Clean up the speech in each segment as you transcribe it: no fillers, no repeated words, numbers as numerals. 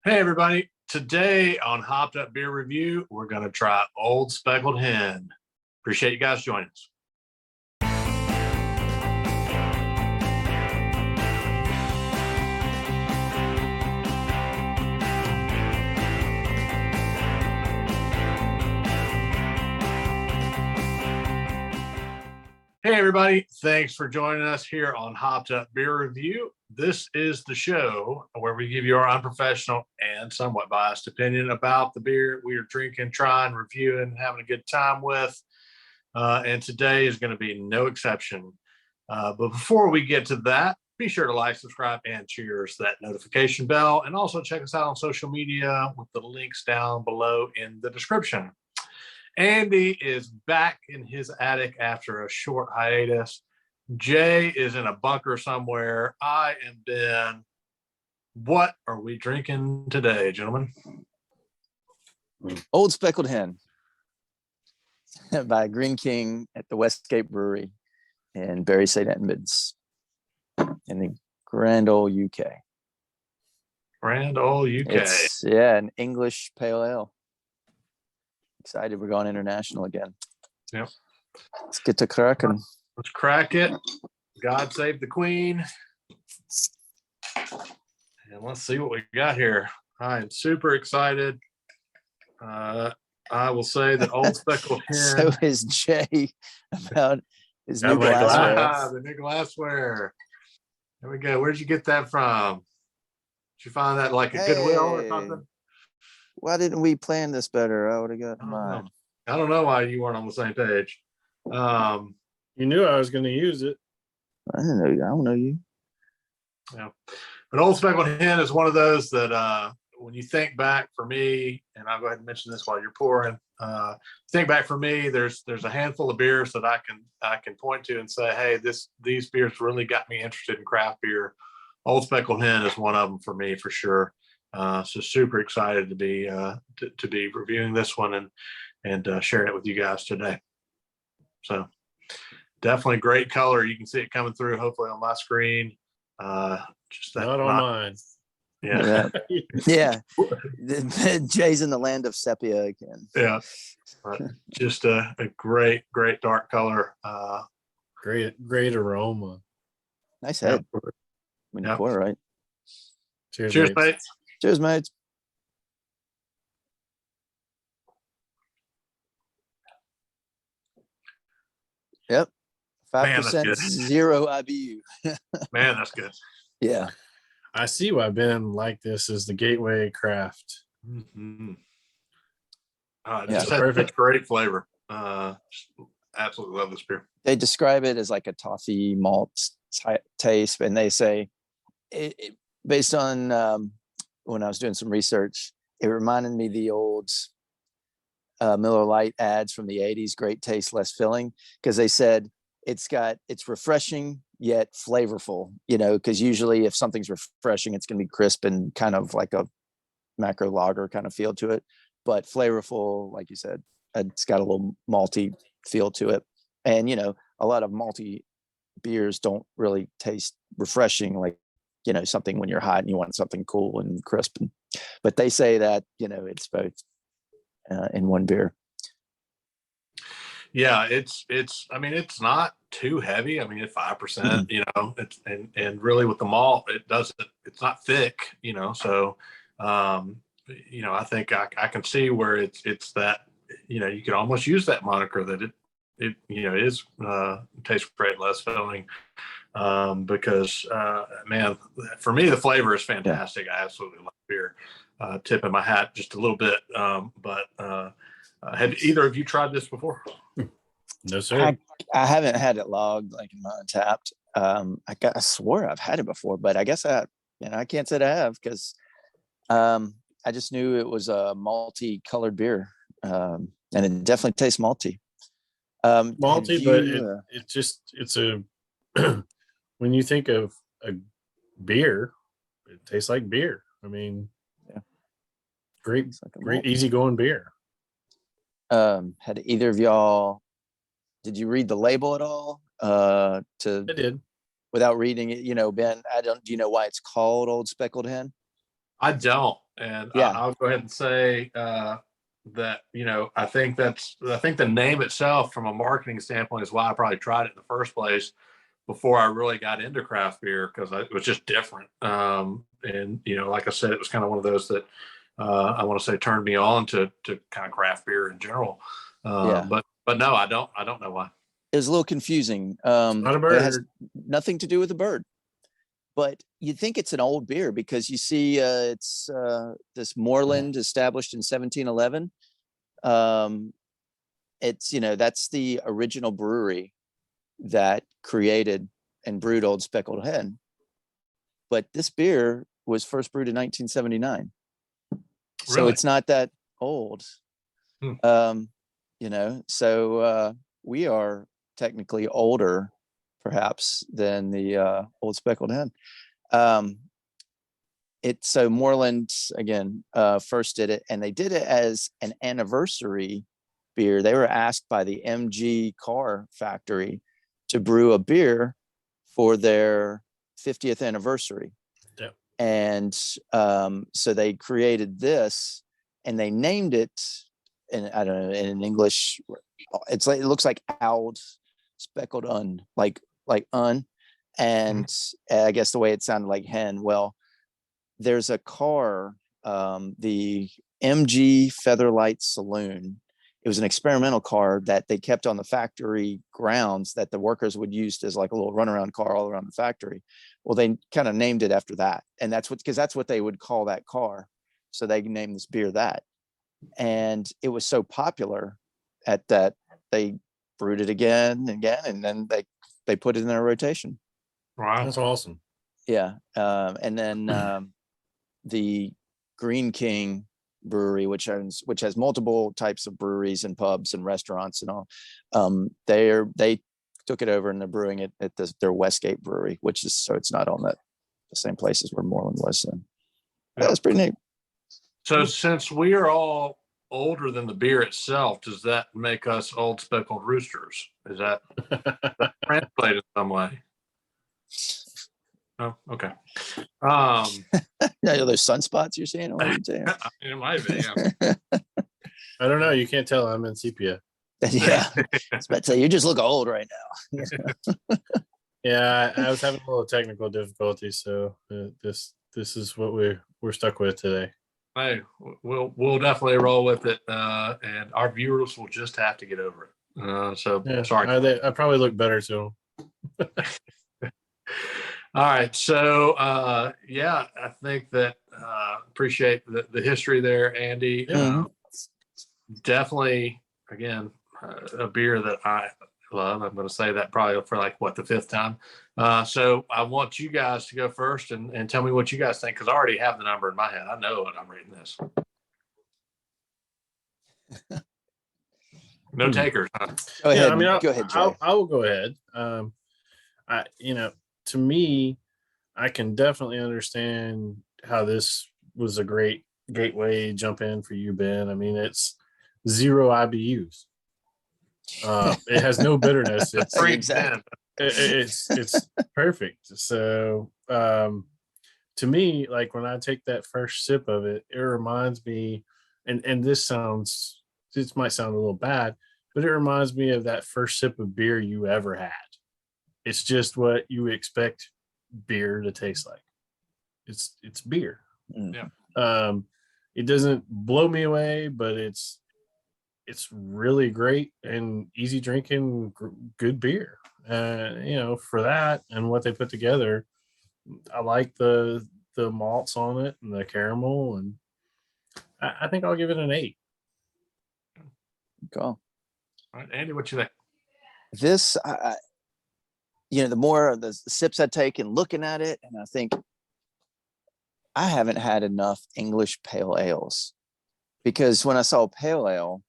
Hey, everybody. Today on Hopped Up Beer Review, we're going to try Old Speckled Hen. Appreciate you guys joining us. Hey, everybody. Thanks for joining us here on Hopped Up Beer Review. This is the show where we give you our unprofessional and somewhat biased opinion about the beer we are drinking, trying, reviewing, having a good time with. And today is going to be no exception. But before we get to that, be sure to like, subscribe, and cheers that notification bell. And also check us out on social media with the links down below in the description. Andy is back in his attic after a short hiatus. Jay is in a bunker somewhere. I am Ben. What are we drinking today, gentlemen? Old Speckled Hen by Greene King at the Westgate Brewery in Bury St. Edmunds in the grand old UK. Grand old UK. It's, an English pale ale. Excited we're going international again. Yep. Let's get to cracking. Let's crack it. God save the Queen. And let's see what we got here. I am super excited. I will say that Old Speckled Hen. So is Jay about his new glassware. The new glassware. There we go. Where'd you get that from? Did you find that like a Goodwill or something? Why didn't we plan this better? I would have gotten mine. I don't know why you weren't on the same page. You knew I was going to use it. I didn't know you. I don't know you. Yeah. But Old Speckled Hen is one of those that when you think back for me, and I'll go ahead and mention this while you're pouring, think back for me, there's a handful of beers that I can point to and say, hey, these beers really got me interested in craft beer. Old Speckled Hen is one of them for me for sure. So super excited to be reviewing this one and sharing it with you guys today. So definitely great color. You can see it coming through hopefully on my screen. Just that not on mine. Yeah. Yeah. Jay's in the land of sepia again. Yeah. Just a great dark color. Great aroma. Nice head. When you pour, right? Cheers, mate. Cheers, mate. Yep. 5% zero IBU. Man, that's good. Yeah. I see why Ben liked this as the gateway craft. Mm-hmm. Just had perfect, great flavor. Absolutely love this beer. They describe it as like a toffee malt taste, and they say based on when I was doing some research, it reminded me of the old Miller Lite ads from the 80s, great taste, less filling, because they said it's refreshing yet flavorful, because usually if something's refreshing, it's going to be crisp and kind of like a macro lager kind of feel to it, but flavorful, like you said, it's got a little malty feel to it. And, a lot of malty beers don't really taste refreshing, like, something when you're hot and you want something cool and crisp. But they say that, it's both in one beer. Yeah, it's not too heavy. I mean, at 5%, it's and really with the malt, it's not thick, so I think I can see where it's that, you could almost use that moniker that it is tastes great, less filling. Because man, for me the flavor is fantastic. I absolutely love beer. Tipping my hat just a little bit. But have either of you tried this before? No, sir. I haven't had it logged like in my Untapped. I swore I've had it before, but I guess I can't say I have because I just knew it was a malty colored beer, and it definitely tastes malty. Malty, but it's a when you think of a beer, it tastes like beer. I mean, great easygoing beer. Had either of y'all? Did you read the label at all? I did. Without reading it, Ben. Do you know why it's called Old Speckled Hen? I don't. And Yeah. I'll go ahead and say that, you know, I think the name itself from a marketing standpoint is why I probably tried it in the first place before I really got into craft beer, because it was just different. And, you know, like I said, it was kind of one of those that I want to say turned me on to kind of craft beer in general. Yeah. But no, I don't know why. It was a little confusing. Not a It has bird. nothing to do with the bird, but you'd think it's an old beer because you see it's this Moreland established in 1711. It's, you know, that's the original brewery that created and brewed Old Speckled Hen. But this beer was first brewed in 1979. So Really? it's not that old. You know, so we are technically older perhaps than the Old Speckled Hen. It's so Moreland again first did it, and they did it as an anniversary beer. They were asked by the MG car factory to brew a beer for their 50th anniversary. Yep. And so they created this, and they named it, and I don't know, in English, it's like, it looks like Old Speckled Un, like un, and I guess the way it sounded like hen. Well, there's a car, the MG Featherlight Saloon. It was an experimental car that they kept on the factory grounds that the workers would use as like a little runaround car all around the factory. Well, they kind of named it after that, and because that's what they would call that car. So they named this beer that, and it was so popular at that they brewed it again and again, and then they put it in their rotation. Wow. That's awesome. Yeah. And then the Greene King Brewery, which has multiple types of breweries and pubs and restaurants and all, they took it over and they're brewing it at their Westgate Brewery, which is, so it's not on the same places where Moreland was. So that's pretty neat. So since we are all older than the beer itself, does that make us old speckled roosters? Is that translated some way? Oh, okay. Now, those sunspots you're seeing? It might be, yeah. I don't know. You can't tell I'm in sepia. Yeah. I was about to say, you just look old right now. Yeah, I was having a little technical difficulty, so this is what we're stuck with today. Hey, we'll definitely roll with it, and our viewers will just have to get over it. So Yeah, sorry. I probably look better to them. All right, so yeah, I think that appreciate the history there, Andy. Yeah. Definitely, again, a beer that I love. I'm going to say that probably for like the fifth time. So I want you guys to go first and tell me what you guys think, because I already have the number in my head. I know what I'm reading this. No takers, huh? Go ahead. Yeah, I mean, go ahead, Jay. I will go ahead. To me, I can definitely understand how this was a great gateway jump in for you, Ben. I mean, it's 0 IBUs. It has no bitterness. It's Exactly. it's perfect. So to me, like when I take that first sip of it, it reminds me, and this might sound a little bad, but it reminds me of that first sip of beer you ever had. It's just what you expect beer to taste like. It's beer. Yeah. It doesn't blow me away, but it's really great and easy drinking, good beer. For that and what they put together, I like the malts on it and the caramel, and I think I'll give it an 8. Cool. All right, Andy, what you think? This, the more of the sips I take and looking at it, and I think I haven't had enough English pale ales, because when I saw pale ale,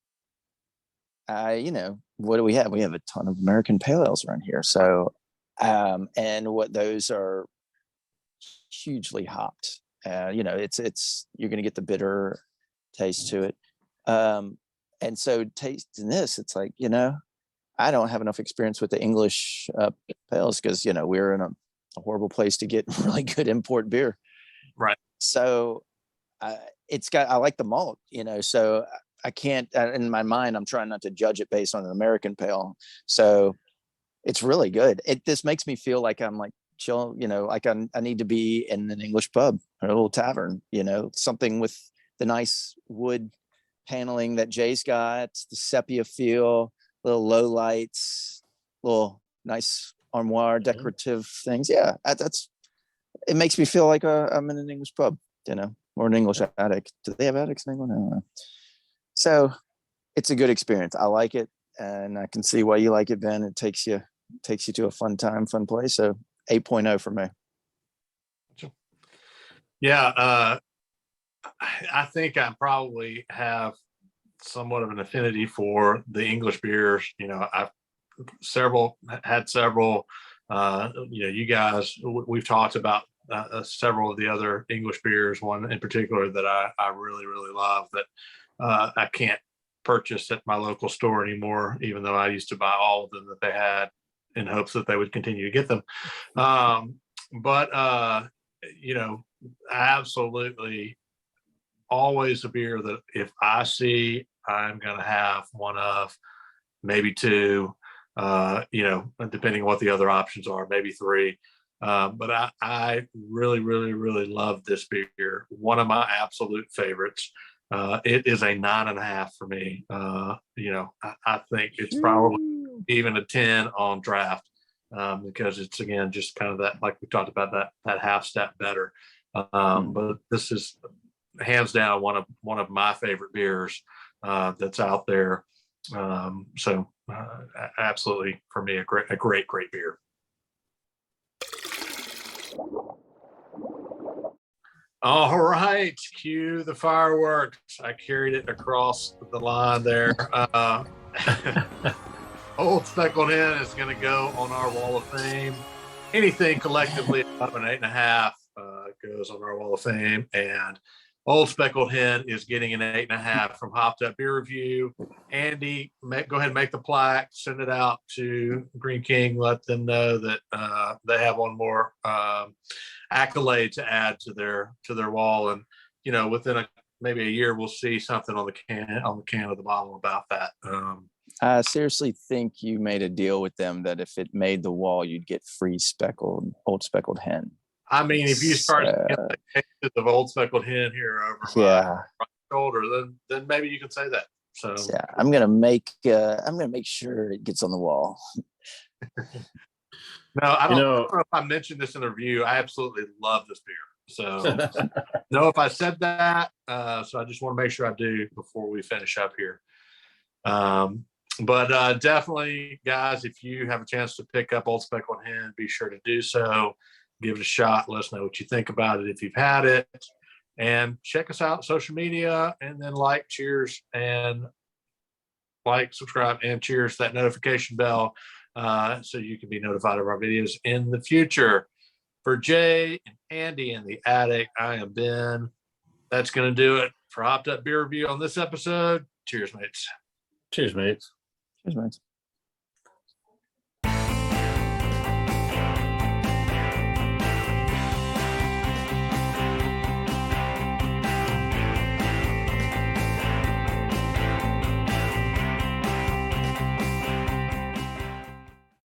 what do we have? We have a ton of American pale ales around here. So, and what those are hugely hopped. It's you're going to get the bitter taste to it. And so tasting this, it's like, I don't have enough experience with the English pales because, we're in a horrible place to get really good import beer. Right. So I like the malt, so I can't, in my mind, I'm trying not to judge it based on an American pale. So it's really good. This makes me feel like I'm like chill, like I need to be in an English pub or a little tavern, something with the nice wood paneling that Jay's got, the sepia feel, little low lights, little nice armoire decorative things. Yeah, it makes me feel like I'm in an English pub, or an English attic. Do they have attics in England? I don't know. So it's a good experience. I like it, and I can see why you like it, Ben. It takes you to a fun time, fun place. So 8.0 for me. Yeah, I think I probably have somewhat of an affinity for the English beers. I've had several. You guys, we've talked about several of the other English beers. One in particular that I really, really love that I can't purchase at my local store anymore, even though I used to buy all of them that they had in hopes that they would continue to get them. But absolutely always a beer that if I see, I'm going to have one of, maybe two, depending on what the other options are, maybe three. But I really, really, really love this beer. One of my absolute favorites. It is a 9.5 for me. I think it's probably even a 10 on draft, because it's, again, just kind of that, like we talked about, that half step better. But this is hands down one of my favorite beers that's out there. Absolutely, for me, a great beer. All right, cue the fireworks. I carried it across the line there. Old Speckled Hen is going to go on our wall of fame. Anything collectively above an 8.5 goes on our wall of fame, and Old Speckled Hen is getting an 8.5 from Hopped Up Beer Review. Andy, go ahead and make the plaque, send it out to Greene King, let them know that they have one more accolade to add to their wall, and within maybe a year we'll see something on the can of the bottle about that. I seriously think you made a deal with them that if it made the wall, you'd get free Old Speckled Hen. I mean, if you start getting cases of Old Speckled Hen here over my right shoulder, then maybe you can say that. So yeah, I'm gonna make sure it gets on the wall. No, I don't know if I mentioned this in the review. I absolutely love this beer. So know if I said that. So I just want to make sure I do before we finish up here. But definitely, guys, if you have a chance to pick up Old Speckled Hen, be sure to do so. Give it a shot. Let us know what you think about it if you've had it. And check us out on social media, and then subscribe, and cheers that notification bell so you can be notified of our videos in the future. For Jay and Andy in the attic, I am Ben. That's going to do it for Hopped Up Beer Review on this episode. Cheers, mates. Cheers, mates. Cheers, mates.